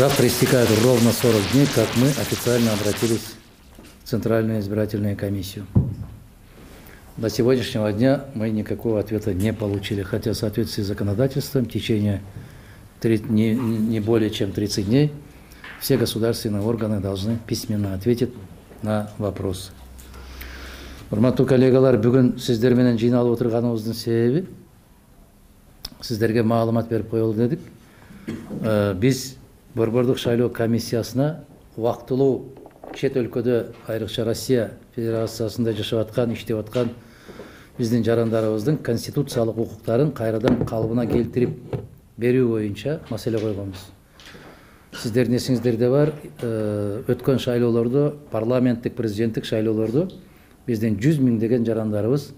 Завтра истекает ровно 40 дней, как мы официально обратились в Центральную избирательную комиссию. До сегодняшнего дня мы никакого ответа не получили, хотя в соответствии с законодательством в течение не более чем 30 дней все государственные органы должны письменно ответить на вопросы. Урматтуу коллегалар, бүгүн сиздер менен жыйналып отурганыбыздын себеби сиздерге маалымат берип коелу дедик. Биз Борбордук шайлоо комиссиясына убактылуу чет өлкөдө, айрыкча Россия Федерациясында жашап аткан, иштеп аткан биздин жарандарыбыздын конституциялык укуктарын кайрадан калыбына келтирип берүү боюнча маселе койгонбуз. Сиздердин эсиңиздерде бар, өткөн шайлоолордо, парламенттик, президенттик шайлоолордо биздин 100 миңдеген жарандарыбыз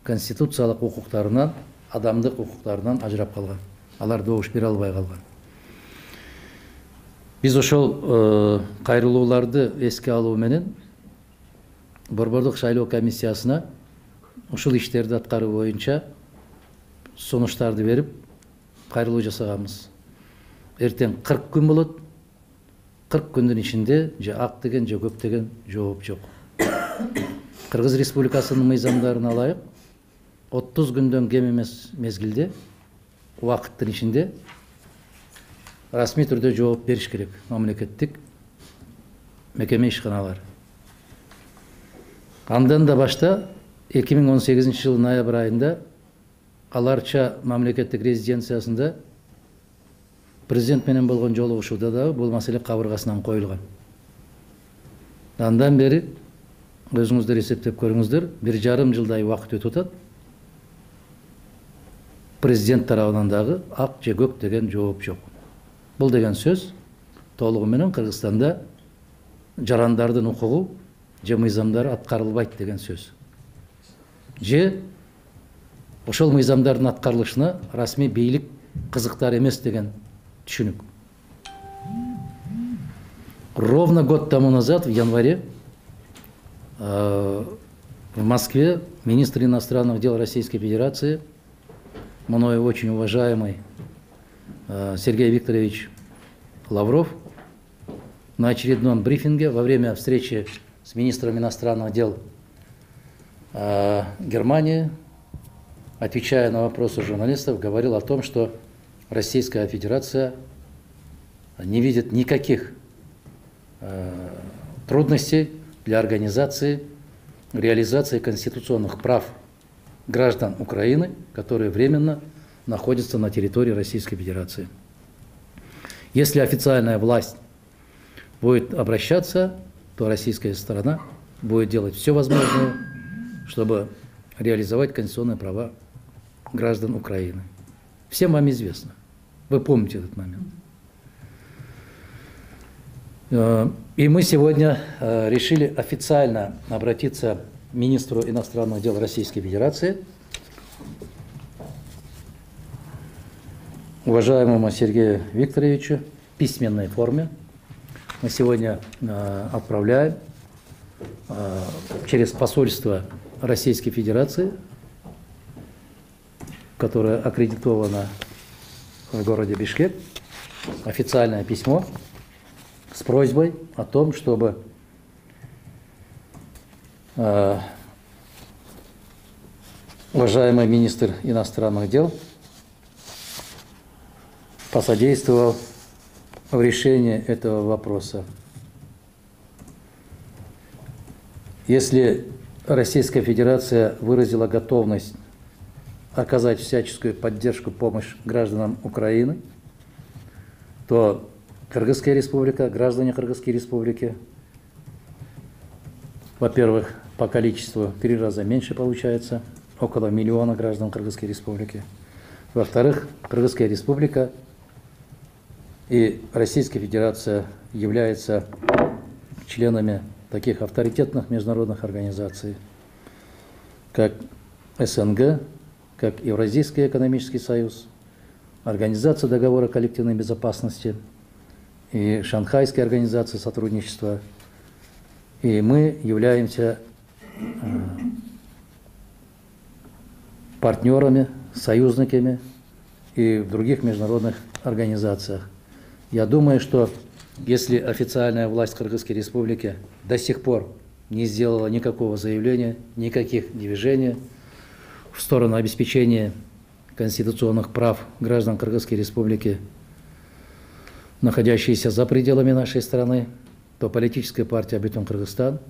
конституциялык укуктарынан, адамдык укуктарынан ажырап калган. Алар добуш бере албай калган. Биз ошол кайрылууларды эске алуу менен Борбордук шайлоо комиссиясына ушул иштерди аткаруу боюнча сунуштарды берип кайрылуу жасаганбыз. Эртең 40 күн болот. 40 күндүн ичинде же ак деген, же көк деген жооп жок. Кыргыз Республикасынын мыйзамдарына ылайык 30 күндөн кем эмес мезгилде, убакыттын ичинде расмий түрдө жооп бериш керек мамлекеттик мекеме ишканалар. Андан да башта 2018 жылы ноябрь айында Аларча мамлекеттик резиденциясында президент менен болгон жолугушууда да бул маселе кабыргасынан коюлган. Андан бери өзүңүздөр эсептеп көрүңүздөр, 1,5 жылдай убакыт өтүп атат. Президент тарабынан дагы ак же көк деген жооп жок. Бул деген сөз толугу менен Кыргызстанда жарандардын укугу же мыйзамдары аткарылбайт деген сөз. Же ошол мыйзамдардын аткарылышына расмий бийлик кызыктар эмес деген түшүнүк. Ровно год тому назад, в январе, в Москве министр иностранных дел Российской Федерации, мною очень уважаемый Сергей Викторович Лавров, на очередном брифинге во время встречи с министром иностранных дел Германии, отвечая на вопросы журналистов, говорил о том, что Российская Федерация не видит никаких трудностей для организации, реализации конституционных прав граждан Украины, которые временно находятся на территории Российской Федерации. Если официальная власть будет обращаться, то российская сторона будет делать все возможное, чтобы реализовать конституционные права граждан Украины. Всем вам известно. Вы помните этот момент. И мы сегодня решили официально обратиться к министру иностранных дел Российской Федерации, уважаемому Сергею Викторовичу, в письменной форме. Мы сегодня отправляем через посольство Российской Федерации, которое аккредитовано в городе Бишкек, официальное письмо с просьбой о том, чтобы уважаемый министр иностранных дел посодействовал в решении этого вопроса. Если Российская Федерация выразила готовность оказать всяческую поддержку, помощь гражданам Украины, то Кыргызская республика, граждане Кыргызской республики, во-первых, по количеству в 3 раза меньше получается, около 1 миллиона граждан Кыргызской республики. Во-вторых, Кыргызская республика и Российская Федерация являются членами таких авторитетных международных организаций, как СНГ, как Евразийский экономический союз, Организация договора коллективной безопасности и Шанхайская организация сотрудничества. И мы являемся партнерами, союзниками и в других международных организациях. Я думаю, что если официальная власть Кыргызской Республики до сих пор не сделала никакого заявления, никаких движений в сторону обеспечения конституционных прав граждан Кыргызской Республики, находящиеся за пределами нашей страны, то политическая партия «Бүтүн Кыргызстан»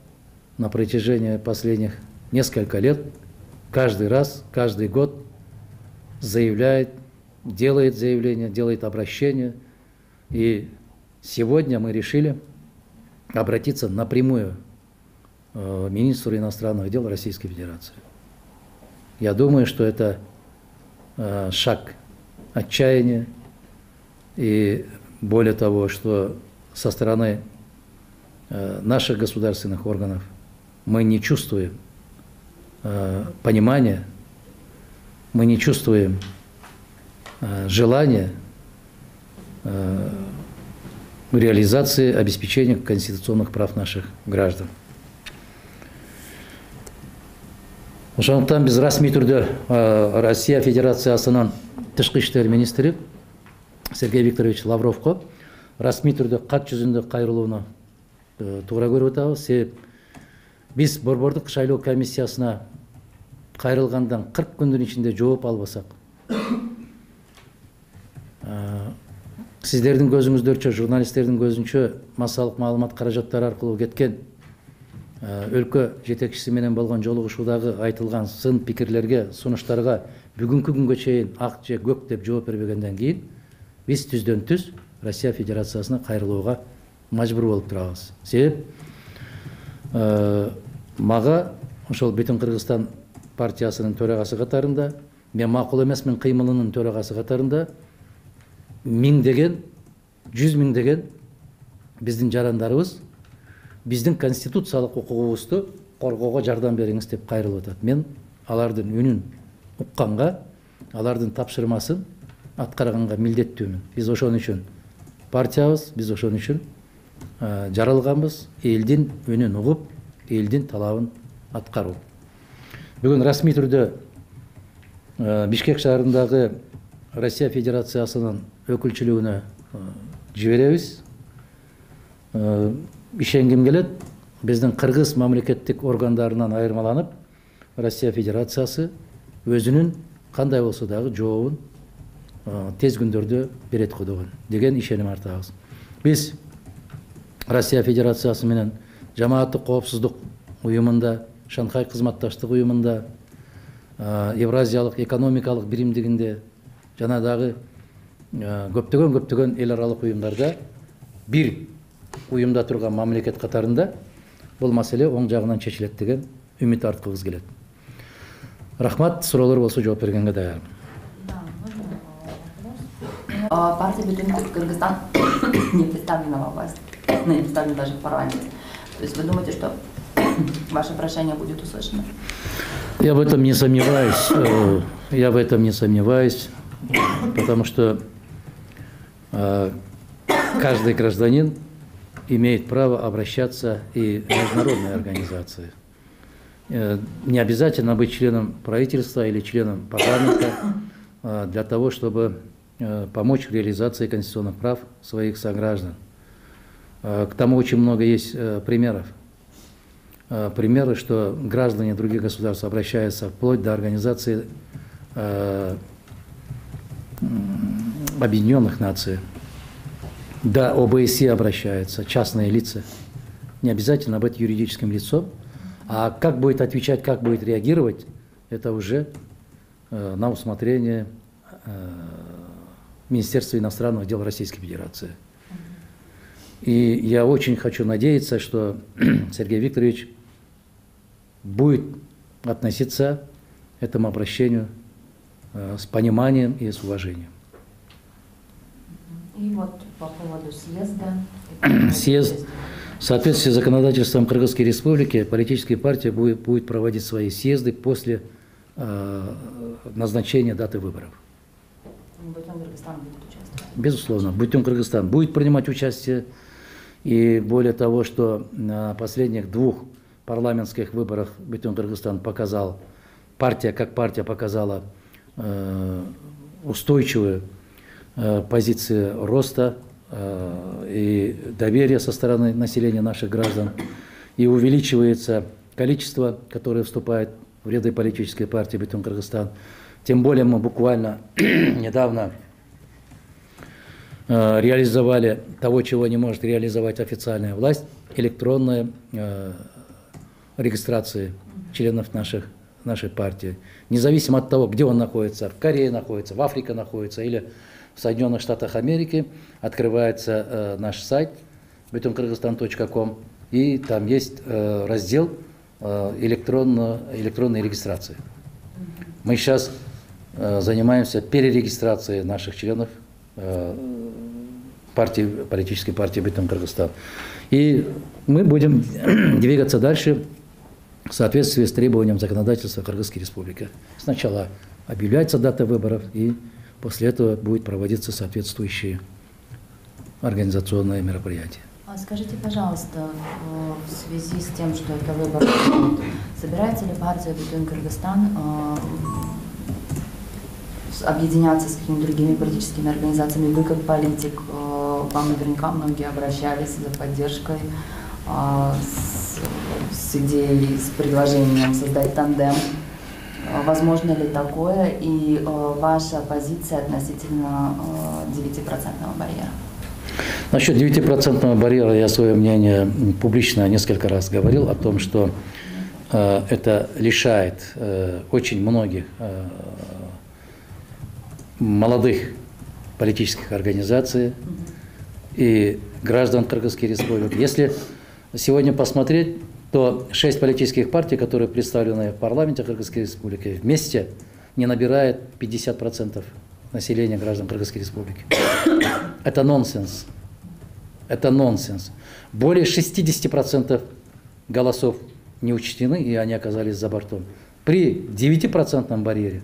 на протяжении последних нескольких лет каждый раз, каждый год заявляет, делает заявление, делает обращение. И сегодня мы решили обратиться напрямую к министру иностранных дел Российской Федерации. Я думаю, что это шаг отчаяния, и более того, что со стороны наших государственных органов мы не чувствуем понимания, мы не чувствуем желания реализации, обеспечения конституционных прав наших граждан. Ошондуктан биз расмий түрдө Россия Федерациясынын тышкы иштер министри Сергей Викторович Лавровго расмий түрдө кат жүзүндө кайрылууну туура көрүп атабыз. Себеп биз Борбордук шайлоо комиссиясына кайрылгандан 40 күндүн ичинде жооп албасак, сиздердин көзүңүздөрчө, журналисттердин көзүнчө массалык маалымат каражаттары аркылуу кеткен өлкө жетекчиси менен болгон жолугушуудагы айтылган сын пикирлерге, сунуштарга бүгүнкү күнгө чейин ак же көк деп жооп бербегенден кийин биз түздөн түз Россия Федерациясына кайрылууга мажбур болуп турабыз. Себеп мага ошол Бүтүн Кыргызстан партиясынын төрагасы катарында, мен макул эмесмин кыймылынын төрагасы катарында миңдеген, 100 миңдеген биздин жарандарыбыз биздин конституциялык укугубузду коргоого жардам бериңиз деп кайрылып атат. Мен алардын үнүн укканга, алардын тапшырмасын аткарганга милдеттүүмүн. Биз ошон үчүн партиябыз, биз ошон үчүн жаралганбыз, элдин үнүн угуп, элдин талабын аткаруу. Бүгүн расмий түрдө Бишкек шаарындагы Россия Федерациясынын өкүлчүлүгүнө жиберебиз. Ишенгим келет, биздин кыргыз мамлекеттик органдарынан айырмаланып, Россия Федерациясы өзүнүн кандай болсо дагы жообун тез күндөрдө берет деген ишеним артабыз. Биз Россия Федерациясы менен жамааттык коопсуздук уюмунда, Шанхай кызматташтык уюмунда, Евразиялык экономикалык биримдигинде, жана дагы көптөгөн эл аралык уюмдарда бир уюмда турган мамлекет катарында бул маселе оң жагынан чечилет деген үмүт арткыбыз келет. Рахмат, суроолор болсо жооп бергенге даярмын. Партия Бүтүн Кыргызстан не представлена во власти, не представлена даже в парламенте. То есть вы думаете, что ваше прошение будет услышано? Я в этом не сомневаюсь. Потому что каждый гражданин имеет право обращаться и в международные организации. Не обязательно быть членом правительства или членом парламента для того, чтобы помочь в реализации конституционных прав своих сограждан. К тому очень много есть примеров. Примеры, что граждане других государств обращаются вплоть до организации Объединенных Наций, до ОБСЕ обращаются частные лица, не обязательно быть юридическим лицом, а как будет отвечать, как будет реагировать, это уже на усмотрение Министерства иностранных дел Российской Федерации. И я очень хочу надеяться, что Сергей Викторович будет относиться к этому обращению с пониманием и с уважением. И вот по поводу съезда. Съезд. В соответствии с законодательством Кыргызской Республики политические партии будут проводить свои съезды после назначения даты выборов. Бүтүн Кыргызстан будет участвовать? Безусловно, Бүтүн Кыргызстан будет принимать участие. И более того, что на последних 2 парламентских выборах Бүтүн Кыргызстан показал, партия как партия показала устойчивую позицию роста и доверие со стороны населения наших граждан, и увеличивается количество, которое вступает в ряды политической партии «Бетон Кыргызстан». Тем более мы буквально недавно реализовали того, чего не может реализовать официальная власть, электронная регистрация членов нашей партии. Независимо от того, где он находится, в Корее находится, в Африке находится или в Соединенных Штатах Америки, открывается наш сайт betonkyrgyzstan.com, и там есть раздел электронной регистрации. Мы сейчас занимаемся перерегистрацией наших членов политической партии «Бетон Кыргызстан». И мы будем двигаться дальше в соответствии с требованием законодательства Кыргызской Республики. Сначала объявляется дата выборов, и после этого будет проводиться соответствующие организационные мероприятия. Скажите, пожалуйста, в связи с тем, что это выборы, собирается ли партия «Бетон Кыргызстан» объединяться с какими-то другими политическими организациями? Вы как политик, вам наверняка многие обращались за поддержкой, с идеей, с предложением создать тандем. Возможно ли такое, и ваша позиция относительно 9% барьера? Насчет 9% барьера я свое мнение публично несколько раз говорил о том, что это лишает очень многих молодых политических организаций и граждан Кыргызской Республики. Если сегодня посмотреть, то 6 политических партий, которые представлены в парламенте Кыргызской Республики, вместе не набирают 50% населения граждан Кыргызской Республики. Это нонсенс. Это нонсенс. Более 60% голосов не учтены, и они оказались за бортом. При 9% барьере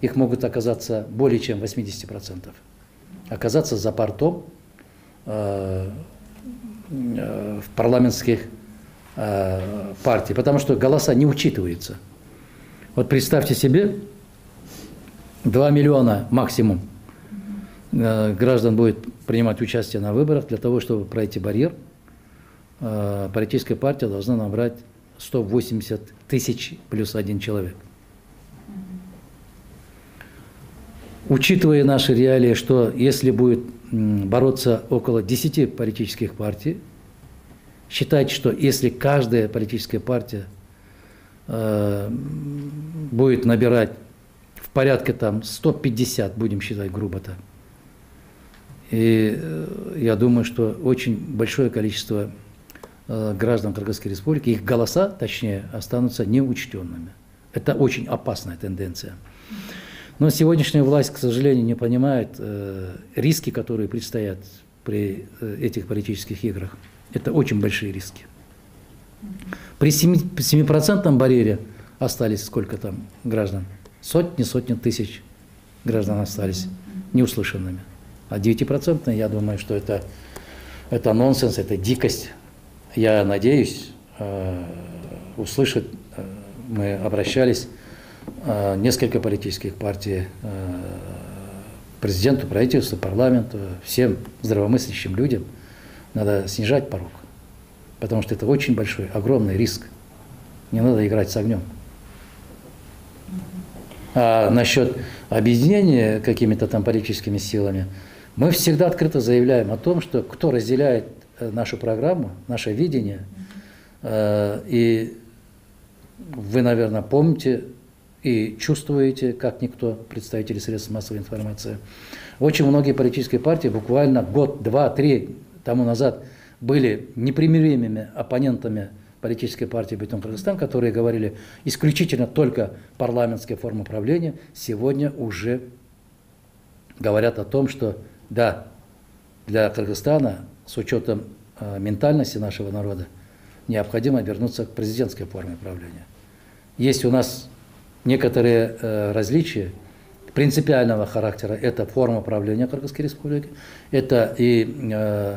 их могут оказаться более чем 80%. Оказаться за бортом в парламентских партий, потому что голоса не учитываются. Вот представьте себе, 2 миллиона максимум граждан будет принимать участие на выборах. Для того, чтобы пройти барьер, политическая партия должна набрать 180 тысяч плюс 1 человек. Учитывая наши реалии, что если будет бороться около 10 политических партий, считайте, что если каждая политическая партия будет набирать в порядке там 150, будем считать грубо так, и я думаю, что очень большое количество граждан Кыргызской Республики, их голоса, точнее, останутся неучтенными. Это очень опасная тенденция. Но сегодняшняя власть, к сожалению, не понимает риски, которые предстоят при этих политических играх. Это очень большие риски. При 7% барьере остались сколько там граждан? Сотни тысяч граждан остались неуслышанными. А 9%, я думаю, что это нонсенс, это дикость. Я надеюсь, услышать, мы обращались, несколько политических партий, президенту, правительству, парламенту, всем здравомыслящим людям надо снижать порог, потому что это очень большой, огромный риск. Не надо играть с огнем. А насчет объединения какими-то там политическими силами, мы всегда открыто заявляем о том, что кто разделяет нашу программу, наше видение, и вы, наверное, помните и чувствуете, как никто, представители средств массовой информации, очень многие политические партии буквально год, 2, 3 тому назад были непримиримыми оппонентами политической партии «Бетон Кыргызстан», которые говорили исключительно только парламентская форма правления, сегодня уже говорят о том, что да, для Кыргызстана с учетом ментальности нашего народа необходимо вернуться к президентской форме правления. Есть у нас некоторые различия принципиального характера. Это форма правления Кыргызской Республики, это и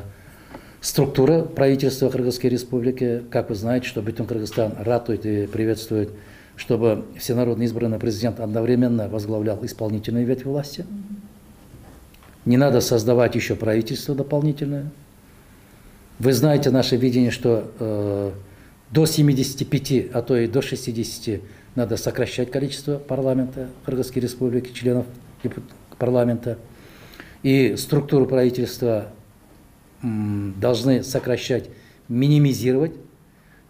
структура правительства Кыргызской Республики. Как вы знаете, что Бетон Кыргызстан ратует и приветствует, чтобы всенародно избранный президент одновременно возглавлял исполнительную ветвь власти. Не надо создавать еще правительство дополнительное. Вы знаете наше видение, что до 75, а то и до 60 надо сокращать количество парламента Кыргызской Республики, членов парламента. И структуру правительства должны сокращать, минимизировать.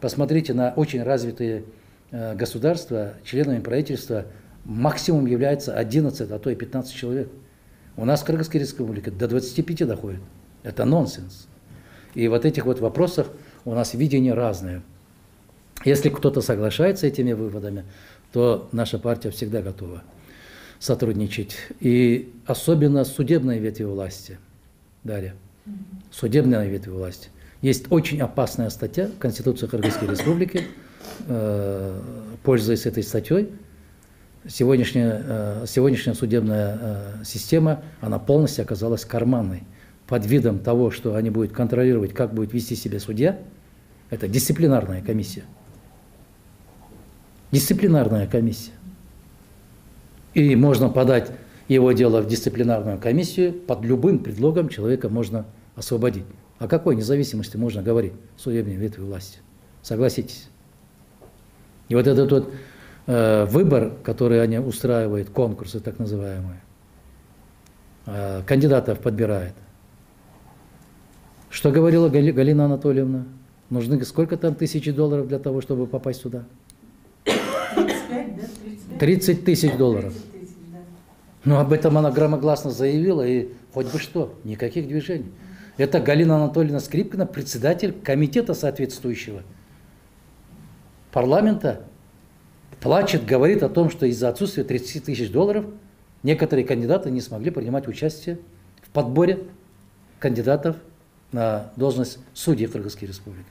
Посмотрите на очень развитые государства, членами правительства максимум является 11, а то и 15 человек. У нас в Кыргызской Республике до 25 доходит. Это нонсенс. И вот этих вот вопросах у нас видение разное. Если кто-то соглашается с этими выводами, то наша партия всегда готова сотрудничать. И особенно судебной ветви власти. Дарья, судебной ветви власти. Есть очень опасная статья в Конституции Кыргызской Республики. Пользуясь этой статьей, сегодняшняя судебная система, она полностью оказалась карманной. Под видом того, что они будут контролировать, как будет вести себя судья, это дисциплинарная комиссия. Дисциплинарная комиссия. И можно подать его дело в дисциплинарную комиссию, под любым предлогом человека можно освободить. О какой независимости можно говорить в судебной ветви власти? Согласитесь. И вот этот вот выбор, который они устраивают, конкурсы так называемые, кандидатов подбирает. Что говорила Галина Анатольевна? Нужны сколько там тысяч долларов для того, чтобы попасть сюда? 35, да? 30 тысяч долларов. 30 тысяч, да. Ну, об этом она громогласно заявила, и хоть бы что, никаких движений. Это Галина Анатольевна Скрипкина, председатель комитета соответствующего парламента, плачет, говорит о том, что из-за отсутствия 30 тысяч долларов некоторые кандидаты не смогли принимать участие в подборе кандидатов на должность судьи Кыргызской Республики.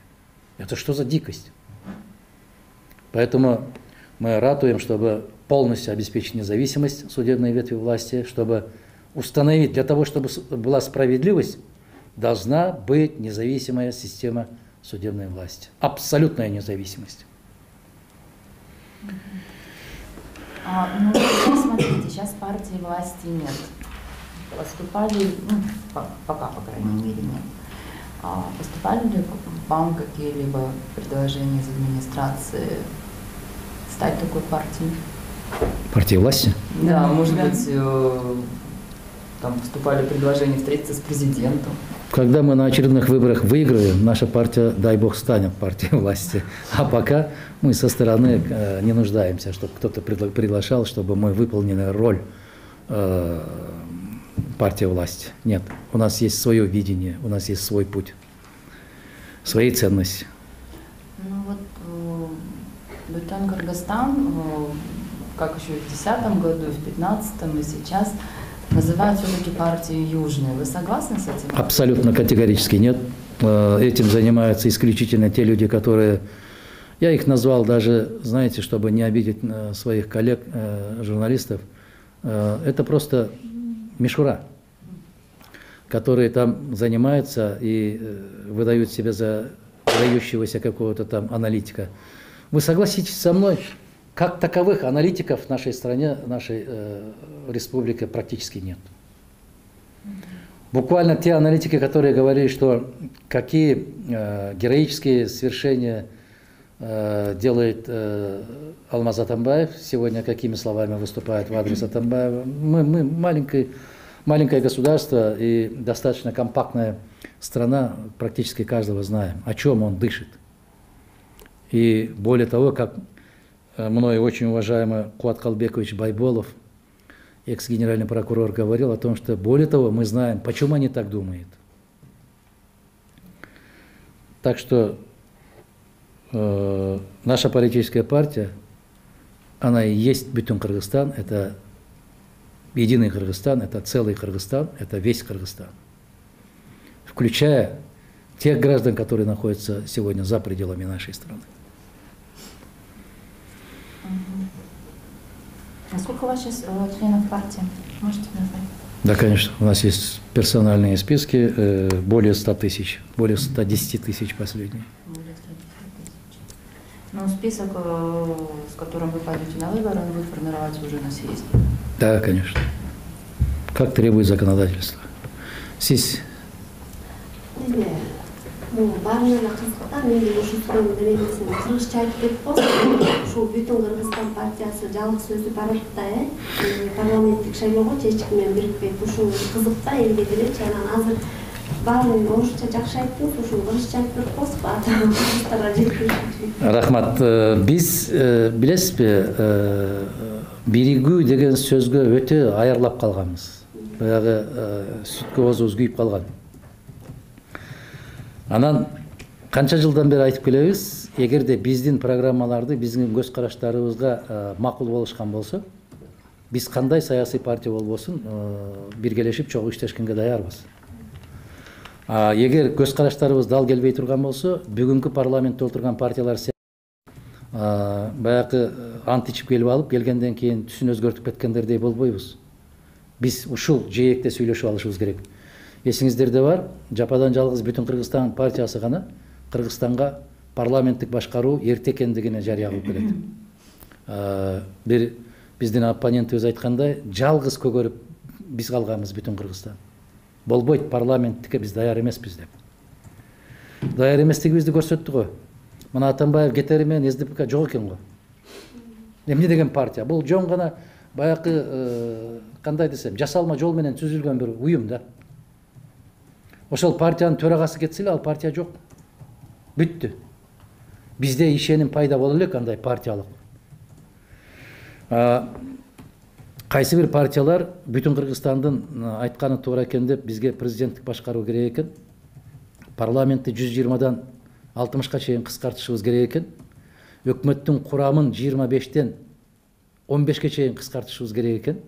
Это что за дикость? Поэтому мы ратуем, чтобы полностью обеспечить независимость судебной ветви власти, чтобы установить, для того, чтобы была справедливость, должна быть независимая система судебной власти. Абсолютная независимость. Ну, смотрите, сейчас партии власти нет. Поступали, пока, по крайней мере, нет. Поступали ли вам какие-либо предложения из администрации стать такой партией? Партией власти? Да, может быть, там поступали предложения встретиться с президентом. Когда мы на очередных выборах выиграем, наша партия, дай бог, станет партией власти. А пока мы со стороны не нуждаемся, чтобы кто-то приглашал, чтобы мы выполнили роль партии власти. Нет, у нас есть свое видение, у нас есть свой путь, свои ценности. Ну вот Бетон Кыргызстан, как еще в 2010 году, и в 2015, и сейчас, называют все-таки партию Южную. Вы согласны с этим? Абсолютно категорически нет. Этим занимаются исключительно те люди, которые... Я их назвал даже, знаете, чтобы не обидеть своих коллег, журналистов. Это просто мишура, которые там занимаются и выдают себя за выдающегося какого-то там аналитика. Вы согласитесь со мной, как таковых аналитиков в нашей стране, в нашей республике практически нет. Буквально те аналитики, которые говорили, что какие героические свершения делает Алмаз Атамбаев, сегодня какими словами выступает в адрес Атамбаева. Мы маленькое государство и достаточно компактная страна, практически каждого знаем, о чем он дышит. И более того, как мной очень уважаемый Куат Калбекович Байболов, экс-генеральный прокурор, говорил о том, что более того, мы знаем, почему они так думают. Так что наша политическая партия, она и есть Бетон Кыргызстан, это единый Кыргызстан, это целый Кыргызстан, это весь Кыргызстан, включая тех граждан, которые находятся сегодня за пределами нашей страны. А сколько у вас сейчас членов партии? Можете назвать? Да, конечно. У нас есть персональные списки, более 100 тысяч, более 110 тысяч последние. Более 110 тысяч. Ну, список, с которым вы пойдете на выборы, он будет формироваться уже на съезде? Да, конечно. Как требует законодательство. Сиз Бизде баарына эле кызык да, мен ушунун менен кыргызча айтып кетип коесуз. Ушул Бүтүн Кыргызстан партиясы жалгыз өзү барат да, парламенттик шайлоого эч ким менен бирикпейт. Ушул кызык да элге делечи. Анан азыр баарын орусча жакшы айттыңыз, ушул кыргызча айтып берип коесузбу? Кыргыздарга жеткириши. рахмат. Биз билесизби, биригүү деген сөзгө өтө аярлап калганбыз. Баягы сүткө оозубуз күйүп калган. Анан канча жылдан бери айтып келебиз, эгерде биздин программаларды биздин көз караштарыбызга макул болушкан болсо, биз кандай саясий партия болбосун биргелешип чогуу иштешкенге даярбыз. Эгер көз караштарыбыз дал келбей турган болсо, бүгүнкү парламентте отурган партиялар баягы ант ичип келип алып, келгенден кийин түсүн өзгөртүп кеткендердей болбойбуз. Биз ушул жээкте сүйлөшүп алышыбыз керек. Эсиңиздерде бар, жападан жалгыз Бүтүн Кыргызстан партиясы гана Кыргызстанга парламенттик башкаруу эрте экендигине жарыя кылып келет. Бир биздин оппонентибиз айткандай, жалгыз көгөрүп биз калганбыз Бүтүн Кыргызстан. Болбойт, парламенттикке биз даяр эмеспиз деп. Даяр эместигибизди көрсөттүк го. Мына Атамбаев кетери менен СДПК жок экен го. Эмне деген партия? Бул жон гана баягы кандай десем, жасалма жол менен түзүлгөн бир уюм да. Ошол партиянын төрагасы кетсе эле, ал партия жок. Бүттү. Бизде ишеним пайда боло элек андай партиялык. Кайсы бир партиялар Бүтүн Кыргызстандын айтканы туура экен деп бизге президенттик башкаруу керек экен. Парламентти 120дан 60ка чейин кыскартышыбыз керек экен. Өкмөттүн курамын 25тен 15ке чейин кыскартышыбыз керек экен.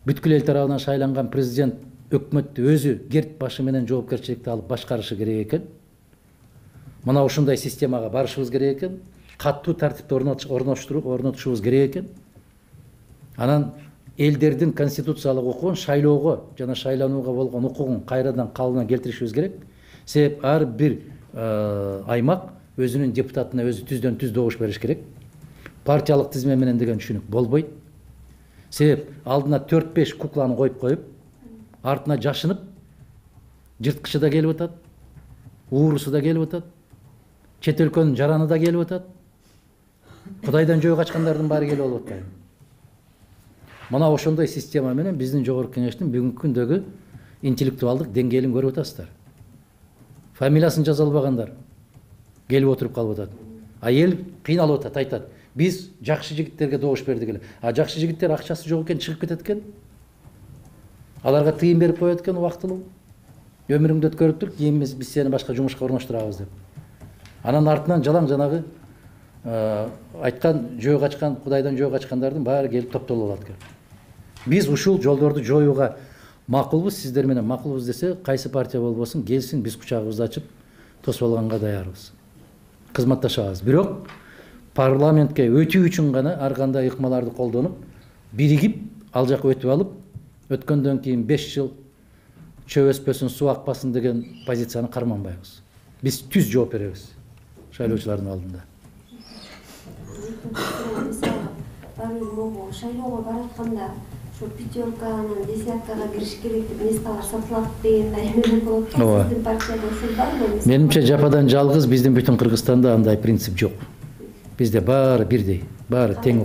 Бүткүл эл тарабынан шайланган президент өкмөттү өзү керт башы менен жоопкерчиликти алып башкарышы керек экен. Мына ушундай системага барышыбыз керек экен. Каттуу тартипти орнотушубуз керек экен. Анан элдердин конституциялык укугун шайлоого жана шайланууга болгон укугун кайрадан калыбына келтиришибиз керек. Себеп ар бир аймак өзүнүн депутатына өзү түздөн түз добуш бериш керек. Партиялык тизме менен деген түшүнүк болбойт. Себеп алдына 4-5 кукланы коюп, артына жашынып, жырткычы да келип атат, уурусу да келип атат, чет өлкөнүн жараны да келип атат. Кудайдан жөө качкандардын баары келип алып атпайбы. Мына ошондой система менен биздин жогорку кеңештин бүгүнкү күндөгү интеллектуалдык деңгээлин көрүп атасыздар. Фамилиясын жаза албагандар келип отуруп калып атат. Эл кыйналып атат, айтат: "Биз жакшы жигиттерге добуш бердик эле." Жакшы жигиттер акчасы жок экен, чыгып кетет экен. Аларга тыйын берип коет экен убактылуу. Өмүрүңдү өткөрүп тур, кийин биз сени башка жумушка орноштурабыз деп. Анан артынан жалаң жанагы айткан жөө качкан, Кудайдан жөө качкандардын баары келип топтолуп алат экен. Биз ушул жолдорду жоюуга макулбуз, сиздер менен макулбуз десе, кайсы партия болбосун келсин, биз кучагыбызды ачып тосуп алганга даярбыз. Кызматташабыз. Бирок парламентке өтүү үчүн гана ар кандай ыкмаларды колдонуп, биригип ал жака өтүп алып, өткөндөн кийин 5 жыл чөп өспөсүн, суу акпасын деген позицияны карманбайбыз. Биз түз жооп беребиз шайлоочулардын алдында. Шайлоого баратканда ошо пятерканын десяткага кириш керек деп месталар сатылат дегендей эмелер болот. Сиздин партияда ушул барбы? Менимче жападан жалгыз биздин Бүтүн Кыргызстанда андай принцип жок. Бизде баары бирдей, баары тең.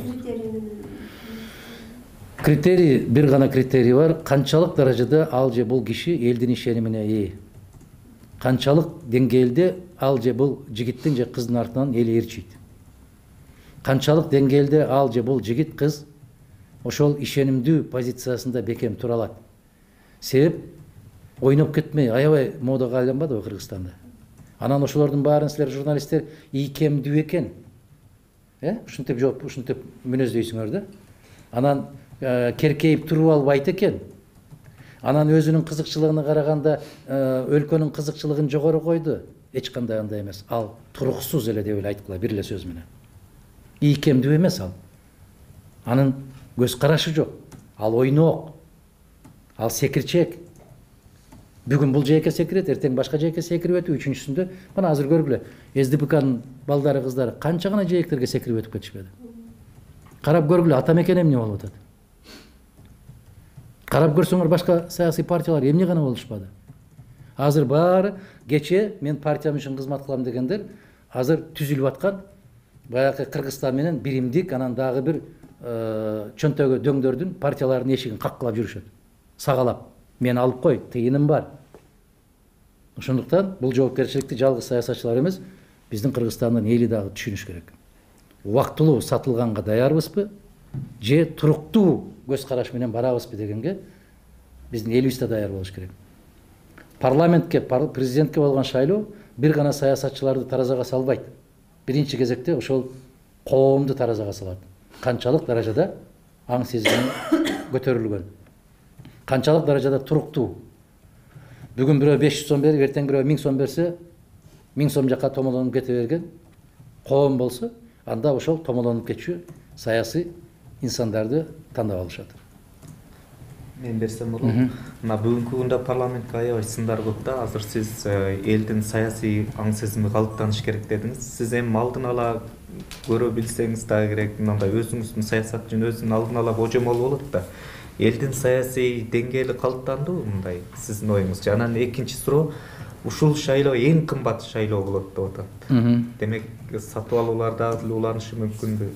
Критерий, бир гана критерий бар. Канчалык даражада ал же бул киши элдин ишенимине ээ. Канчалык деңгээлде ал же бул жигиттин же кыздын артынан эл ээрчийт. Канчалык деңгээлде ал же бул жигит кыз ошол ишенимдүү позициясында бекем тура алат. Себеп ойноп кетмей, аябай модага айланбадыбы Кыргызстанда. Анан ошолордун баарын силер журналисттер ийкемдүү экен. Ушинтип жооп, ушинтип мүнөздөйсүңөр да. Анан керкейип туруп албайт экен. Анан өзүнүн кызыкчылыгына караганда өлкөнүн кызыкчылыгын жогору койду. Эч кандай андай эмес. Ал туруксуз эле деп эле айткыла бир эле сөз менен. Ийкемдүү эмес ал. Анын көз карашы жок. Ал ойноок. Ал секирчек. Бүгүн бул жээкке секирет, эртең башка жээкке секирип өтүп, үчүнчүсүндө мына азыр көргүлө. СДПКнын балдары, кыздары канча гана жээктерге секирип өтүп кетишпеди. Карап көргүлө, ата мекен эмне болуп атат. Карап көрсөңөр башка саясий партиялар эмне гана болушпады. Азыр баары кече мен партиям үчүн кызмат кылам дегендер азыр түзүлүп аткан баягы Кыргызстан менен биримдик анан дагы бир чөнтөгө дөңдөрдүн партиялардын эшигин каккылап жүрүшөт. Сагалап, мен алып кой, тыйыным бар. Ошондуктан бул жоопкерчиликти жалгыз саясатчылар эмес, биздин Кыргызстандын эли дагы түшүнүш керек. Убактылуу сатылганга даярбызбы же туруктуу көз караш менен барабызбы дегенге биздин элибиз да даяр болуш керек. Парламентке, президентке болгон шайлоо бир гана саясатчыларды таразага салбайт. Биринчи кезекте ошол коомду таразага салат. Канчалык даражада аң сезими көтөрүлгөн, канчалык даражада туруктуу. Бүгүн бирөө 500 сом берип, эртең бирөө 1000 сом берсе, 1000 сом жакка томолонуп кете берген коом болсо, анда ошол томолонуп кетчү саясий инсандарды тандап алышат. Мен берсем болот. Мына бүгүнкү күндө парламентке аябай сындар көп да. Азыр сиз элдин саясий аң сезими калыптаныш керек дедиңиз. Сиз эми алдын ала көрө билсеңиз да керек, мындай өзүңүздүн саясатчын өзүнүн алдын ала божомолу болот да. Элдин саясий деңгээли калыптандыбы мындай сиздин оюңузча? Анан экинчи суроо, ушул шайлоо эң кымбат шайлоо болот деп атат. Демек сатып алуулар дагы уланышы мүмкүнбү?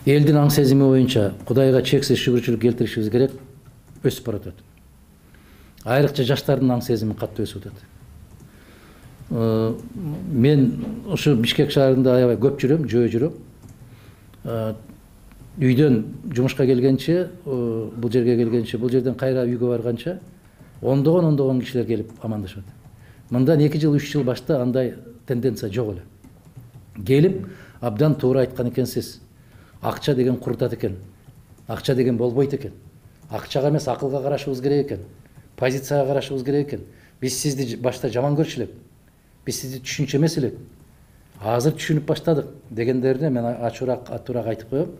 Элдин аң сезими боюнча Кудайга чексиз шүгүрчүлүк келтиришибиз керек, өсүп баратат. Айрыкча жаштардын аң сезими катуу өсүп атат. Мен ушу Бишкек шаарында аябай көп жүрөм, жөө жүрөм. Үйдөн жумушка келгенче, бул жерге келгенче, бул жерден кайра үйгө барганча ондогон кишилер келип амандашат. Мындан 2 жыл, 3 жыл башта андай тенденция жок эле. Келип абдан туура айткан экенсиз. Акча деген курутат экен. Акча деген болбойт экен. Акчага эмес, акылга карашыбыз керек экен. Позицияга карашыбыз керек экен. Биз сизди башта жаман көрчү элек. Биз сизди түшүнчү эмес элек. Азыр түшүнүп баштадык дегендерине мен ачуураак айтып коем.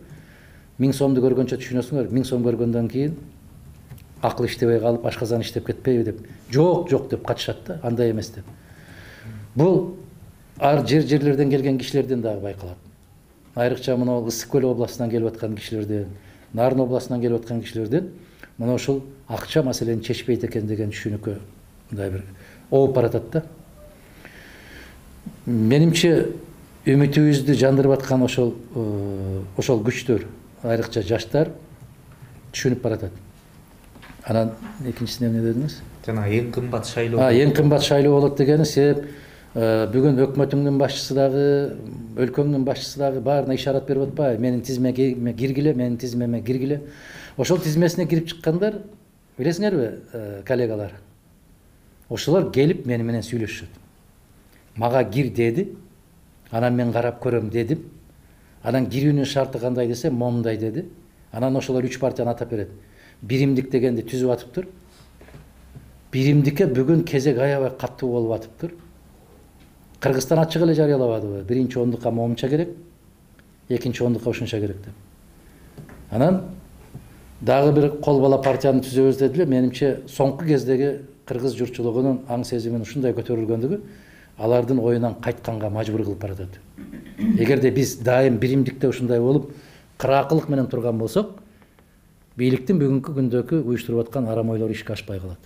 1000 сомду көргөнчө түшүнөсүңөр, 1000 сом көргөндөн кийин акыл иштебей калып, ашказан иштеп кетпейби деп. Жок деп качышат да, андай эмес деп. Бул ар жерлерден келген кишилерден дагы байкалат. Айрыкча мына Ысык көл областынан келип аткан кишилерден, Нарын областынан келип аткан кишилерден мына ушул акча маселени чечпейт экен деген түшүнүккө мындай бир ооп баратат да. Менимче үмүтүбүздү жандырып аткан ошол күчтөр, айрыкча жаштар түшүнүп баратат. Анан экинчисине эмне дедиңиз? Жана эң кымбат шайлоо. Эң кымбат шайлоо болот дегени себеп бүгүн өкмөтүңдүн башчысы дагы, өлкөңдүн башчысы дагы баарына ишарат берип атпайбы? Менин тизмеме киргиле, менин тизмеме киргиле. Ошол тизмесине кирип чыккандар, билесиңерби, коллегалар? Ошолор келип мени менен сүйлөшүшөт. Мага кир деди, анан мен карап көрөм дедим. Анан кирүүнүн шарты кандай десе, момундай деди. Анан ошолор 3 партияны атап берет. Биримдик дегенди түзүп атыптыр. Биримдикке бүгүн кезек аябай каттуу болуп атыптыр. Кыргызстан ачык эле жарыялабадыбы? Биринчи ондукка момунча керек, экинчи ондукка ушунча керек деп. Анан дагы бир кол бала партияны түзөбүз дедилер. Менимче соңку кездеги кыргыз журтчулугунун аң сезимин ушундай көтөрүлгөндүгү алардын оюнан кайтканга мажбур кылып баратат. Эгерде биз дайым биримдикте ушундай болуп, кыраакылык менен турган болсок, бийликтин бүгүнкү күндөгү уюштуруп аткан арам ойлор ишке ашпай калат.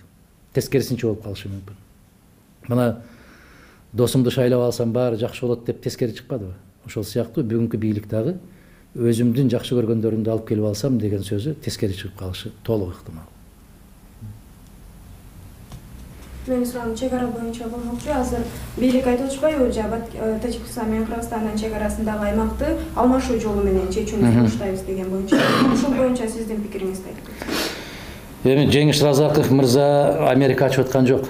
Тескерисинче болуп калышы мүмкүн. Мына досумду шайлап алсам баары жакшы болот деп тескери чыкпадыбы? Ошол сыяктуу бүгүнкү бийлик дагы өзүмдүн жакшы көргөндөрүмдү алып келип алсам деген сөзү тескери чыгып калышы толук ыктымал. Менин суроом чек ара боюнча болмокчу. Азыр бийлик айтып атышпайбы, Тажикстан менен Кыргызстандын чек арасындагы аймакты алмашуу жолу менен чечүүнү сунуштайбыз деген боюнча. Ушул боюнча сиздин пикириңизди айтыңыз. Эми Жеңиш Разаков мырза Америка ачып аткан жок.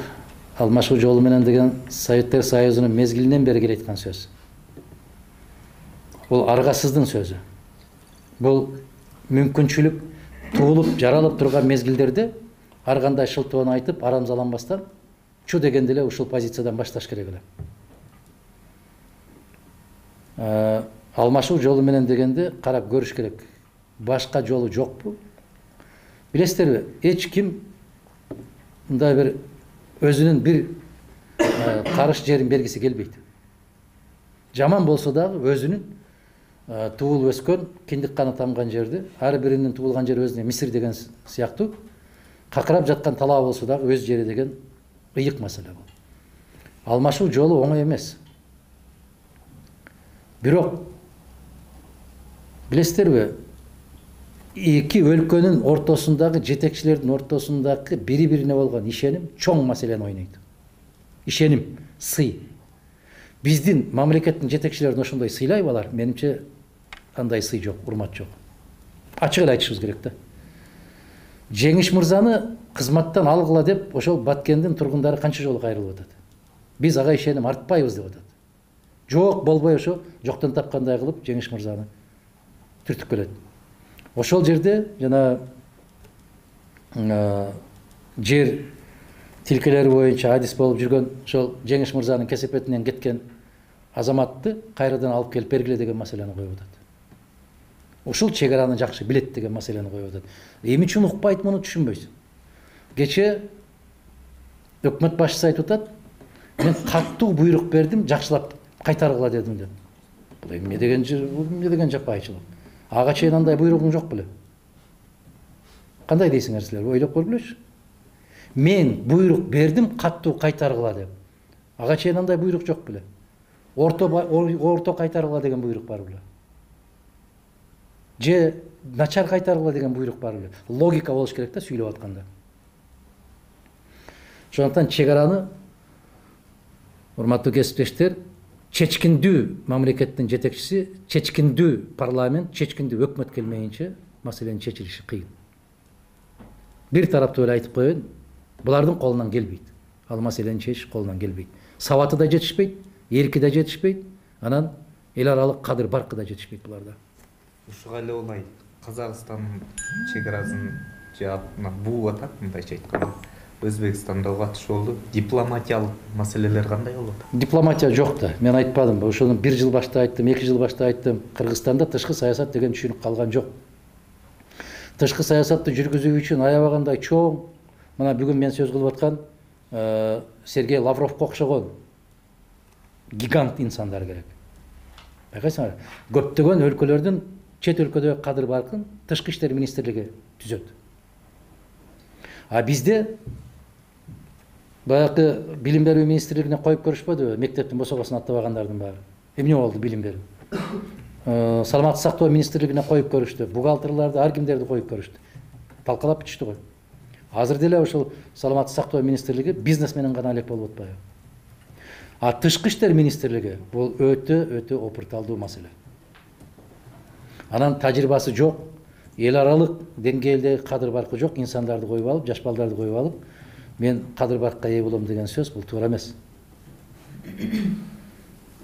Алмашуу жолу менен деген Советтер Союзунун мезгилинен бери келе аткан сөз. Бул аргасыздын сөзү. Бул мүмкүнчүлүк туулуп, жаралып турган мезгилдерде ар кандай шылтоон айтып, арамзаланбастан чу дегенде эле ушул позициядан башташ керек эле. Алмашуу жолу менен дегенде карап көрүш керек. Башка жолу жокпу? Билесиздерби, эч ким мындай бир өзүнүн бир карыш жерин бергиси келбейт. Жаман болсо дагы өзүнүн туулуп өскөн, киндик каны тамган жерди, ар биринин туулган жери өзүнө Мисир деген сыяктуу какырап жаткан талаа болсо дагы өз жери деген ыйык маселе бул. Алмашуу жолу оңой эмес. Бирок билесиздерби, эки өлкөнүн ортосундагы жетекчилердин ортосундагы бири-бирине болгон ишеним чоң маселени ойнойт. Ишеним, сый. Биздин мамлекеттин жетекчилерин ошондой сыйлайбы алар? Менимче андай сый жок, урмат жок. Ачык эле айтышыбыз керек да. Жеңиш мырзаны кызматтан алгыла деп ошол Баткендин тургундары канча жолу кайрылып атат. Биз ага ишеним артпайбыз деп атат. Жок болбой ошо жоктон тапкандай кылып Жеңиш мырзаны түртүп келет. Ошол жерде жана жер тилкелери боюнча адис болуп жүргөн ошол Жеңиш мырзанын кесепетинен кеткен азаматты кайрадан алып келип бергиле деген маселени коюп атат. Ушул чек араны жакшы билет деген маселени коюп атат. Эми үчүн укпайт, муну түшүнбөйсүң. Кече өкмөт башчысы айтып атат, мен каттуу буйрук бердим, жакшылап кайтаргыла дедим деп. Бул эмне деген жапайчылык? Ага чейин андай буйругуң жок беле? Кандай дейсиңер силер? Ойлоп көргүлөчү. Мен буйрук бердим, каттуу кайтаргыла деп. Ага чейин андай буйрук жок беле? Орто кайтаргыла деген буйрук бар беле? Же начар кайтаргыла деген буйрук бар беле? Логика болуш керек да сүйлөп атканда. Ошондуктан чек араны, урматтуу кесиптештер, чечкиндүү мамлекеттин жетекчиси, чечкиндүү парламент, чечкиндүү өкмөт келмейинче маселенин чечилиши кыйын. Бир тараптуу эле айтып коеюн, булардын колунан келбейт. Ал маселени чечиш колунан келбейт. Сабаты да жетишпейт, эрки да жетишпейт, анан эл аралык кадыр-баркы да жетишпейт буларда. Ушуга эле улай Казакстан чек арасын жаапына бууп атат, мындайча айтканда. Өзбекстанда катыш болду. Дипломатиялык маселелер кандай болот? Дипломатия жок да. Мен айтпадым. Ошону 1 жыл башта айттым, 2 жыл башта айттым. Кыргызстанда тышкы саясат деген түшүнүк калган жок. Тышкы саясатты жүргүзүү үчүн аябагандай чоң, мына бүгүн мен сөз кылып аткан Сергей Лавровго окшогон гигант инсандар керек. Байкайсыңар, көптөгөн өлкөлөрдүн чет өлкөдөгү кадыр-баркын тышкы иштер министрлиги түзөт. А бизде баягы билим берүү министрлигине коюп көрүшпөдүбү мектептин босогосун аттабагандардын баары? Эмне болду билим берүү? Саламаттык сактоо министрлигине коюп көрүштү, бухгалтерлерди, ар кимдерди коюп көрүштү. Талкалап бүтүштү го. Азыр деле ошол саламаттык сактоо министрлиги бизнес менен гана элек болуп атпайбы? А тышкы иштер министрлиги бул өтө опурталдуу маселе. Анан тажрыйбасы жок, эл аралык деңгээлде кадыр-баркы жок инсандарды коюп алып, жаш балдарды коюп алып, мен кадыр-баркка ээ болом деген сөз бул туура эмес.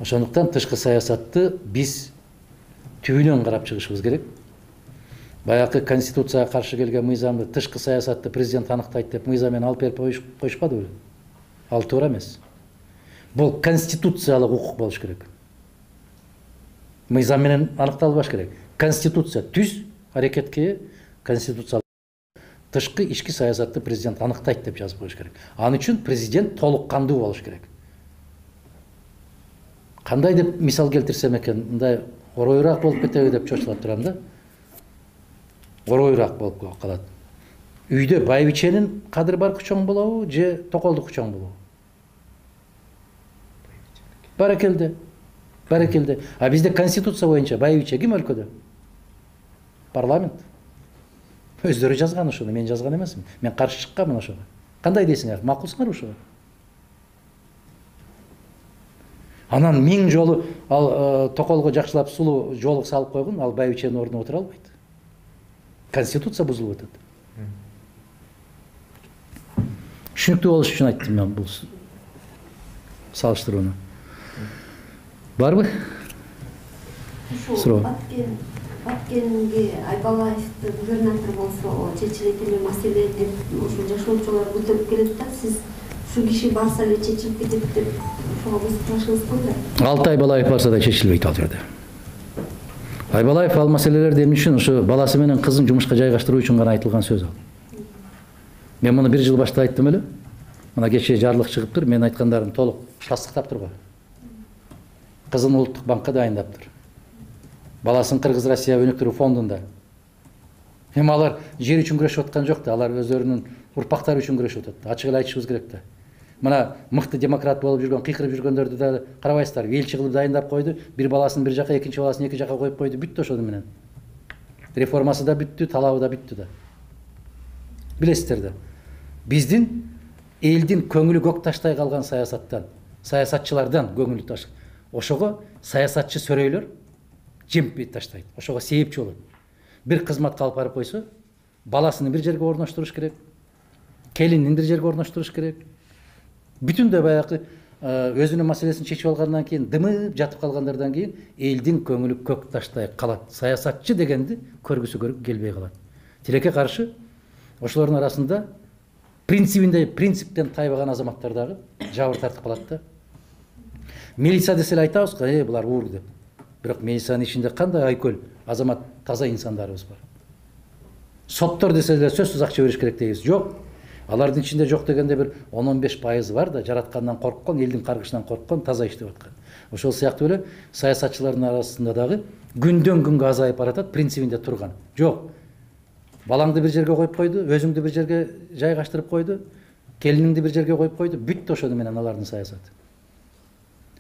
Ошондуктан тышкы саясатты биз түбүнөн карап чыгышыбыз керек. Баягы конституцияга каршы келген мыйзамды, тышкы саясатты президент аныктайт деп мыйзаммен алып берип коюшпады беле? Ал туура эмес. Бул конституциялык укук болуш керек. Мыйзам менен аныкталбаш керек. Конституция түз аракетке конституциялык тышкы ички саясатты президент аныктайт деп жазып коюш керек. Аны үчүн президент толук кандуу болуш керек. Кандай деп мисал келтирсем экен, мындай оройраак болуп кетеби деп чочулап турам да. Оройраак болуп калат. Үйдө байбиченин кадыр-баркы чоң болобу, же токолдуку чоң болобу? Баракелде. Баракелде. А бизде конституция боюнча байбиче ким өлкөдө? Парламент. Өздөрү жазган ошону, мен жазган эмесмин. Мен каршы чыкканмын ошого. Кандай дейсиңер? Макулсуңар ошого? Анан 1000 жолу ал токолго жакшылап сулуу жолук салып койгон, ал байбиченин ордуна отура албайт. Конституция бузулуп атат. Түшүнүктүү болуш үчүн айттым мен бул салыштырууну. Барбы? Суроо. Баткенге Айбалаевди губернатор болсо чечилет эле маселе деп ошо жашоочулар көтөрүп келет да, сиз ушу киши барса эле чечилип кетет деп ошого башыңыз кандай? Алты Айбалаев барса да чечилбейт ал жерде. Айбалаев ал маселелерди эмне үчүн ошо баласы менен кызын жумушка жайгаштыруу үчүн гана айтылган сөз ал. Мен муну 1 жыл башта айттым эле. Мына кечээ жарлык чыгыптыр, мен айткандарым толук тастыктаптыр го. Кызын улуттук банкка дайындаптыр. баласын Кыргыз Россия өнүктүрүү фондунда. Эми алар жер үчүн күрөшүп аткан жок да, алар өздөрүнүн урпактары үчүн күрөшүп атат. Ачык эле айтышыбыз керек да. Мына мыкты демократ болуп жүргөн, кыйкырып жүргөндөрдү да карабайсыздар. Элчи кылып дайындап койду, бир баласын бир жака, экинчи баласын эки жака коюп койду, бүттү ошону менен. Реформасы да бүттү, талабы да бүттү да. Билесиздер да. Биздин элдин көңүлү көк таштай калган саясаттан, саясатчылардан көңүлү таш. Ошого саясатчы сөрөйлөр жемпи таштайт. Ошого себепчи болот. Бир кызматка алып барып койсо, баласын бир жерге орноштуруш керек. Келинин бир жерге орноштуруш керек. Бүтүндөй баягы өзүнүн маселесин чечип алгандан кийин дымып жатып калгандардан кийин элдин көңүлү көк таштай калат. Саясатчы дегенди көргүсү келбей калат. Тилекке каршы ошолордун арасында принциптен тайбаган азаматтар дагы жабыр тартып калат да. Милиция десе эле айтабыз го, булар уур деп. Бирок милициянын ичинде кандай айкөл азамат таза инсандарыбыз бар. Соттор десе эле сөзсүз акча бериш керек дейбиз. Жок. Алардын ичинде жок дегенде бир 10-15% бар да, жараткандан корккон, элдин каргышынан корккон, таза иштеп аткан. Ошол сыяктуу эле саясатчылардын арасында дагы күндөн күнгө азайып баратат, принцибинде турган. Жок. Балаңды бир жерге коюп койду, өзүңдү бир жерге жайгаштырып койду, келиниңди бир жерге коюп койду, бүттү ошону менен алардын саясаты.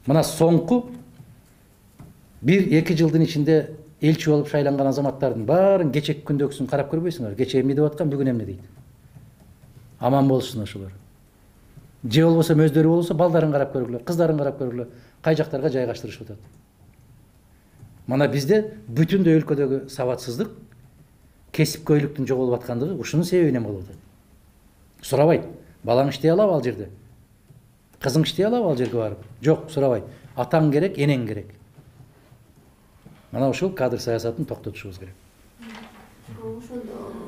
Мына соңку 1-2 жылдын ичинде элчи болуп шайланган азаматтардын баарын кечеки күндөгүсүн карап көрбөйсүңөр. Кече эмне деп аткан, бүгүн эмне дейт. Аман болушсун ошолор. Же болбосо өздөрү болсо балдарын карап көргүлө, кыздарын карап көргүлө, кай жактарга жайгаштырышып атат. Мына бизде бүтүндөй өлкөдөгү сабатсыздык, кесипкөйлүктүн жоголуп аткандыгы ушунун себебинен болуп атат. Сурабайт. Балаң иштей алабы ал жерде? Кызың иштей алабы ал жерге барып? Жок, сурабайт. Атаң керек, энең керек. Мына ушул кадр саясатын токтотушубуз керек. Ошондо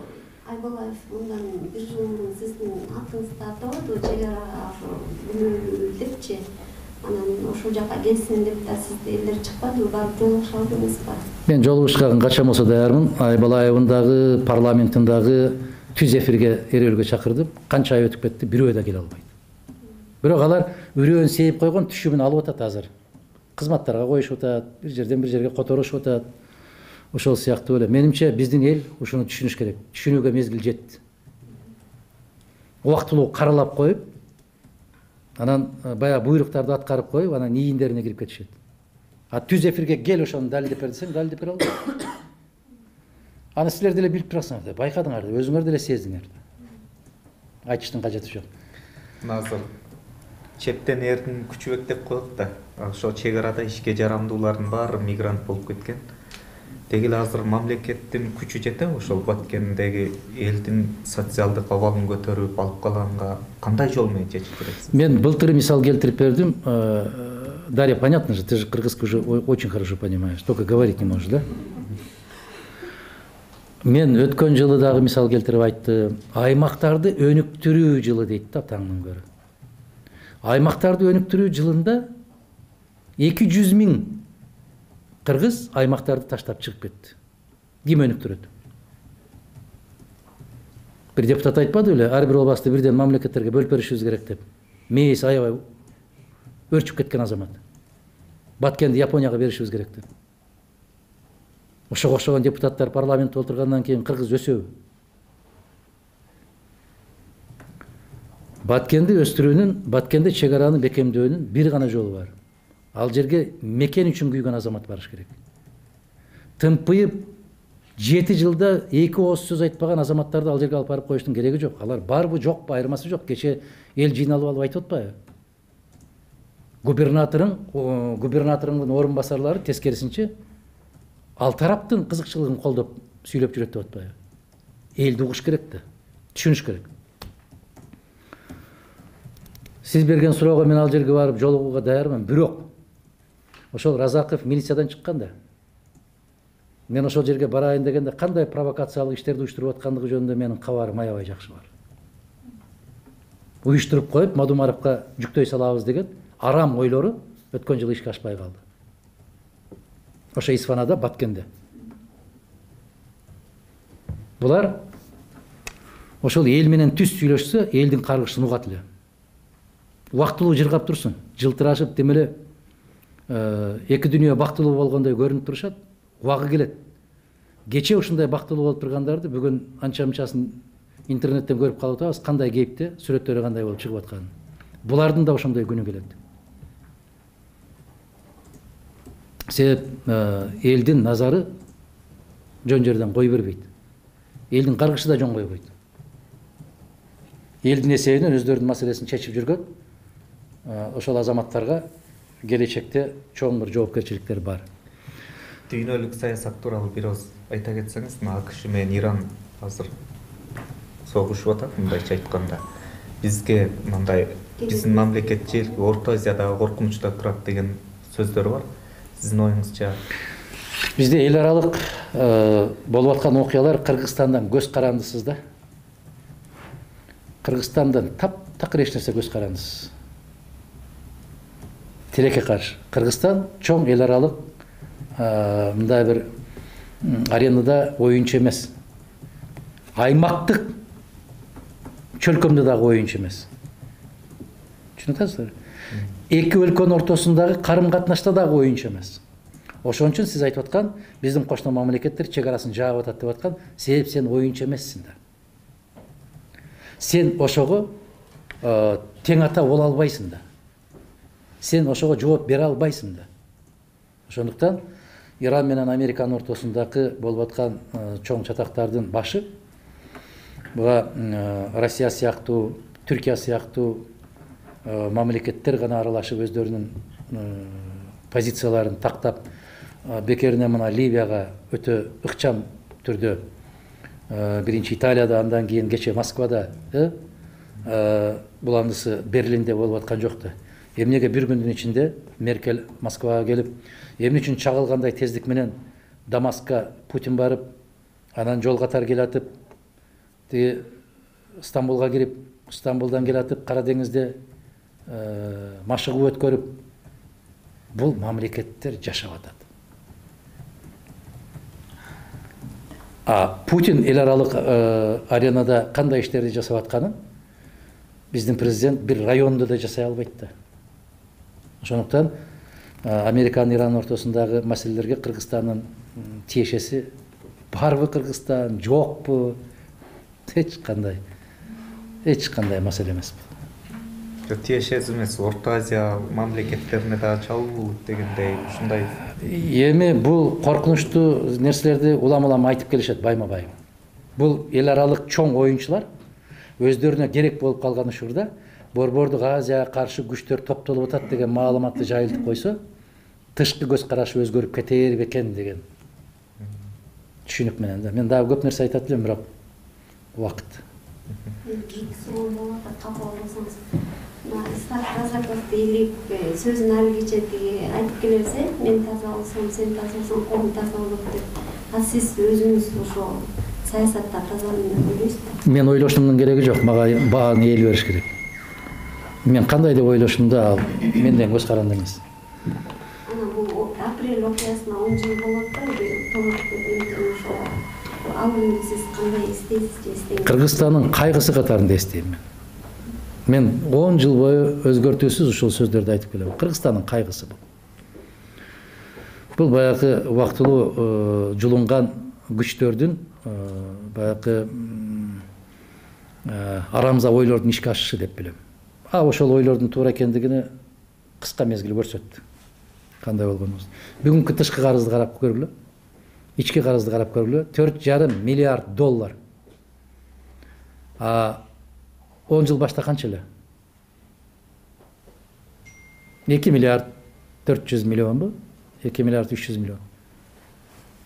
Айбалаев мындан бир жыл мурун сиздин атыңызды атабады, чек ара ошо депчи. Анан ошол жака келсин деп да сизде элдер чыкпадыбы, барып жолугуша алдыңызбы? Мен жолугушка качан болсо даярмын. Айбалаевдин дагы, парламенттин дагы түз эфирге эрөөлгө чакырдым. Канча ай өтүп кетти, бирөө да келе албайт. Бирок алар үрөөн сейип койгон түшүмүн алып атат азыр. Кызматтарга коюшуп атат, бир жерден бир жерге которушуп атат. Ошол сыяктуу эле. Менимче биздин эл ушуну түшүнүш керек. Түшүнүүгө мезгил жетти. Убактылуу каралап коюп, анан баягы буйруктарды аткарып коюп, анан ийиндерине кирип кетишет. А түз эфирге кел ошону далилдеп бер десең, далилдеп бере албайт. Аны силер деле билип турасыңар, байкадыңар, өзүңөр деле сездиңер. Айтыштын кажети жок. Азыр чептен эрдин күчүбөк деп коет да. Ошо чек арада ишке жарамдуулардын баары мигрант болуп кеткен. Деги эле азыр мамлекеттин күчү жетеби ошол Баткендеги элдин социалдык абалын көтөрүп алып калганга кандай жол менен чечип бересиз? Мен былтыр мисал келтирип бердим. Дарья, понятно же, ты же кыргызский уже очень хорошо понимаешь, только говорить не можешь, да? Мен өткөн жылы дагы мисал келтирип айттым. Аймактарды өнүктүрүү жылы дейт да таңдын көрү. Аймактарды өнүктүрүү жылында 200 000 кыргыз аймактарды таштап чыгып кетти. Ким өнүктүрөт? Бир депутат айтпады беле, ар бир областты бирден мамлекеттерге бөлүп беришибиз керек деп. Мейис аябай өрчүп кеткен азамат. Баткенди Японияга беришибиз керек деп. Ошого окшогон депутаттар парламентте отургандан кийин кыргыз өсөбү? Баткенди өстүрүүнүн, Баткенде чек араны бекемдөөнүн бир гана жолу бар. Ал жерге мекен үчүн күйгөн азамат барыш керек. Тымпыйып 7 жылда 2 ооз сөз айтпаган азаматтарды ал жерге алып барып коюштун кереги жок. Алар барбы жокпу, айырмасы жок. Кече эл жыйналып алып айтып атпайбы? Губернаторуңдун орун басарлары тескерисинче ал тараптын кызыкчылыгын колдоп сүйлөп жүрөт деп атпайбы? Элди угуш керек да, түшүнүш керек. Сиз берген суроого мен ал жерге барып жолугууга даярмын, бирок ошол Разаков милициядан чыккан да. Мен ошол жерге барайын дегенде кандай провокациялык иштерди уюштуруп аткандыгы жөнүндө менин кабарым аябай жакшы бар. Уюштуруп коюп Мадумаровго жүктөй салабыз деген арам ойлору өткөн жылы ишке ашпай калды. Ошо Исфанада, Баткенде. Булар ошол эл менен түз сүйлөшсө, элдин каргышын угат эле. Убактылуу жыргап турсун, жылтырашып демеле эки дүйнө бактылуу болгондой көрүнүп турушат. убагы келет. Кече ушундай бактылуу болуп тургандарды бүгүн анча мынчасын интернеттен көрүп калып атабыз, кандай кейипте, сүрөттөрү кандай болуп чыгып атканын. Булардын да ошондой күнү келет. Себеп элдин назары жөн жерден кой бербейт. Элдин каргышы да жөн койбойт. Элдин эсебинен өздөрүнүн маселесин чечип жүргөн ошол азаматтарга келечекте чоң бир жоопкерчиликтер бар. Дүйнөлүк саясат тууралуу бир аз айта кетсеңиз, АКШ менен Иран азыр согушуп атат, мындайча айтканда. Бизге мындай биздин мамлекетчил Орто Азиядагы коркунучта турат деген сөздөр бар. Сиздин оюңузча? Бизде эл аралык болуп аткан окуялар Кыргызстандан көз карандысыз да. Кыргызстандан таптакыр эч нерсе көз карандысыз. Тилекке каршы. Кыргызстан чоң эл аралык мындай бир аренада оюнчу эмес. Аймактык чөлкөмдө дагы оюнчу эмес. Түшүнүп атасыздар? Эки өлкөнүн ортосундагы карым катнашта дагы оюнчу эмес. Ошон үчүн сиз айтып аткан биздин кошмо мамлекеттер чек арасын жаап атат деп аткан, себеп сен оюнчу эмессиң да. Сен ошого тең ата боло албайсың да. Сен ошого жооп бере албайсың да. Ошондуктан Иран менен Американын ортосундагы болуп аткан чоң чатактардын башы буга Россия сыяктуу, Түркия сыяктуу мамлекеттер гана аралашып өздөрүнүн позицияларын тактап, бекерине мына Ливияга өтө ыкчам түрдө биринчи Италияда, андан кийин кече Москвада, буландысы Берлинде болуп аткан жок да. Эмнеге бир күндүн ичинде Меркель Москвага келип, эмне үчүн чагылгандай тездик менен Дамаскка Путин барып, анан жол катар келатып, Стамбулга кирип, Стамбулдан келатып, Кара деңизде машыгуу өткөрүп, бул мамлекеттер жашап атат. Путин эл аралык аренада кандай иштерди жасап атканын биздин президент бир райондо да жасай албайт да. Ошондуктан Американын Иранын ортосундагы маселелерге Кыргызстандын тиешеси барбы, Кыргызстан жокпу? Эч кандай маселе эмес бул. Тиешеси эмес, Орто Азия мамлекеттерине да чалуу дегендей ушундай. Эми бул коркунучтуу нерселерди улам айтып келишет байма-бай. Бул эл аралык чоң оюнчулар өздөрүнө керек болуп калган учурда Борбордук Азияга каршы күчтөр топтолуп атат деген маалыматты жайылтып койсо, тышкы көз карашы өзгөрүп кетер бекен деген түшүнүк менен да. Мен дагы көп нерсе айтат элем, бирок убакыт. Сөзүн ары кечетиги айтып келерсе, мен таза болсом, сен таза болсоң, коом таза болот деп. Сиз өзүңүз ошо саясатта тазалык деп ойлойсузбу? Мен ойлошумдун кереги жок, мага бааны эл бериш керек. Мен кандай деп ойлошумду ал менден көз каранды эмес. Анан бул апрель окуясына 10 жыл болот да, ал күндү сиз кандай эстейсиз же эстейсизби? Кыргызстандын кайгысы катарында эстейм мен. Мен 10 жыл бою өзгөртүүсүз ушул сөздөрдү айтып келем. Кыргызстандын кайгысы бул. Бул баягы убактылуу жулунган күчтөрдүн баягы арамза ойлордун ишке ашышы деп билем. Ошол ойлордун туура экендигини кыска мезгил көрсөттү. Кандай болгонубуз. Бүгүнкү тышкы карызды карап көргүлө. Ички карызды карап көргүлө. $4,5 миллиард. 10 жыл башта канча эле? 2 миллиард 400 миллионбу? 2 миллиард 300 миллион.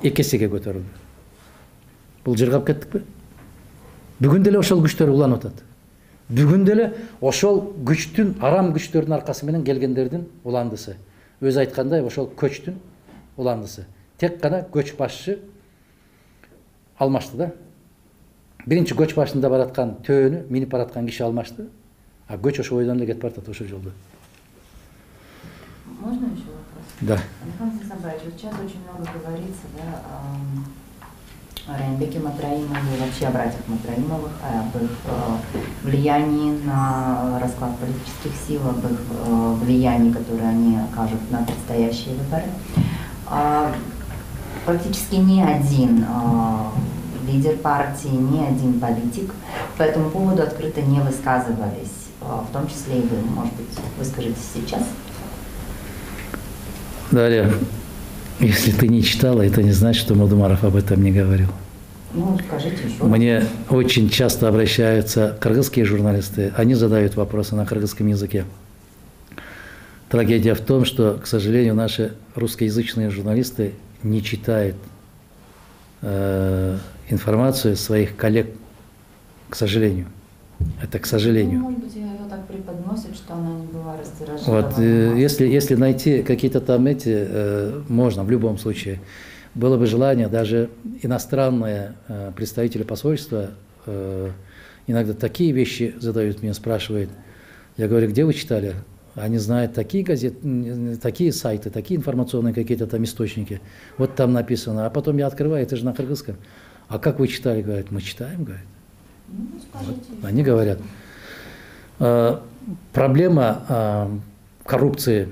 Эки эсеге көтөрүлдү. Бул жыргап кеттикпи? Бүгүн деле ошол күчтөр уланып атат. Бүгүн деле ошол күчтүн, арам күчтөрдүн аркасы менен келгендердин уландысы. Өз айткандай ошол көчтүн уландысы. Тек гана көч башчы алмашты да. Биринчи көч башында бараткан төөнү минип бараткан киши алмашты. Көч ошо бойдон эле кетип баратат ошол жолдо. Можно еще вопрос? Да. Александр Александрович, вот сейчас очень много говорится, да, о Райымбеке Матраимове, вообще о братьях Матраимовых, об их влиянии на расклад политических сил, об их влиянии, которое они окажут на предстоящие выборы. практически ни один лидер партии, ни один политик по этому поводу открыто не высказывались. В том числе и вы, может быть, выскажетесь сейчас? Дарья, если ты не читала, это не значит, что Молдумаров об этом не говорил. Ну, скажите еще. Мне очень часто обращаются кыргызские журналисты, они задают вопросы на кыргызском языке. Трагедия в том, что, к сожалению, наши русскоязычные журналисты не читают информацию своих коллег, к сожалению. Это к сожалению. Ну, может быть, ее так преподносят, что она не была растиражирована. Вот, если найти какие-то там можно в любом случае. Было бы желание, даже иностранные представители посольства иногда такие вещи задают мне, спрашивают. Я говорю, где вы читали? Они знают такие газеты, такие сайты, такие информационные какие-то там источники. Вот там написано. А потом я открываю, это же на кыргызском. А как вы читали? Говорят, мы читаем, говорят. Ну, скажите. Они говорят. Проблема коррупции